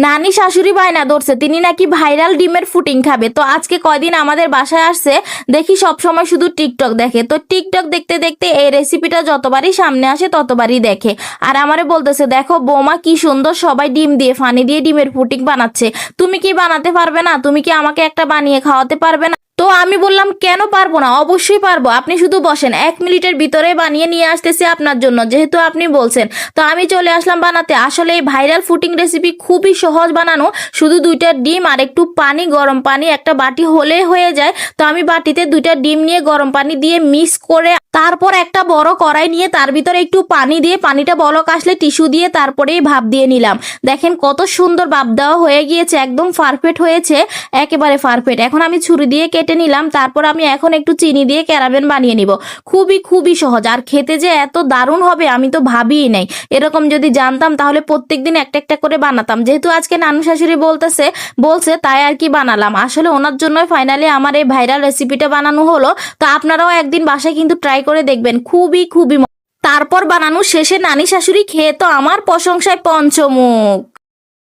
নানি শাশুড়ি বায়না ধরছে তিনি নাকি ভাইরাল ডিমের ফুটিং খাবে। তো আজকে কয়দিন আমাদের বাসায় আসছে, দেখি সব সময় শুধু টিকটক দেখে। তো টিকটক দেখতে দেখতে এই রেসিপিটা যতবারই সামনে আসে ততবারই দেখে। আর আমারে বলতেছে, দেখো বৌমা কি সুন্দর সবাই ডিম দিয়ে ফানি দিয়ে ডিমের ফুটিং বানাচ্ছে, তুমি কি বানাতে পারবে না? তুমি কি আমাকে একটা বানিয়ে খাওয়াতে পারবে না? তো আমি বললাম, কেন পারবো না, অবশ্যই পারবো, আপনি শুধু বসেন, 1 মিনিটের ভিতরে বানিয়ে নিয়ে আসতেছি আপনার জন্য, যেহেতু আপনি বলছেন। তো আমি চলে আসলাম বানাতে। আসলে এই ভাইরাল ফুটিং রেসিপি খুবই সহজ বানানো, শুধু 2টা ডিম আর একটু পানি, গরম পানি একটা বাটি হলে হয়ে যায়। তো আমি বাটিতে 2টা ডিম নিয়ে গরম পানি দিয়ে মিক্স করে তারপর একটা বড় কড়াই নিয়ে তার ভিতরে একটু পানি দিয়ে, পানিটা বলক আসলে টিস্যু দিয়ে তারপরেই ভাপ দিয়ে নিলাম। দেখেন কত সুন্দর ভাপ দেওয়া হয়ে গিয়েছে, একদম পারফেক্ট হয়েছে, একেবারে পারফেক্ট। এখন আমি ছুরি দিয়ে কেটে নিলাম। তারপর আমি এখন একটু চিনি দিয়ে ক্যারামেল বানিয়ে নিব। খুবই খুবই সহজ, আর খেতে যে এত দারুণ হবে আমি তো ভাবিই নাই। এরকম যদি জানতাম তাহলে প্রত্যেকদিন একটা একটা করে বানাতাম। যেহেতু আজকে নানু শাশুড়ি বলছে তাই আর কি বানালাম। আসলে ওনার জন্যই ফাইনালি আমার এই ভাইরাল রেসিপিটা বানানো হলো। তো আপনারাও একদিন বাসায় কিন্তু ট্রাই করে দেখবেন, খুবই খুবই তারপর বানানো শেষে নানি শাশুড়ি খেয়ে তো আমার প্রশংসায় পঞ্চমুখ।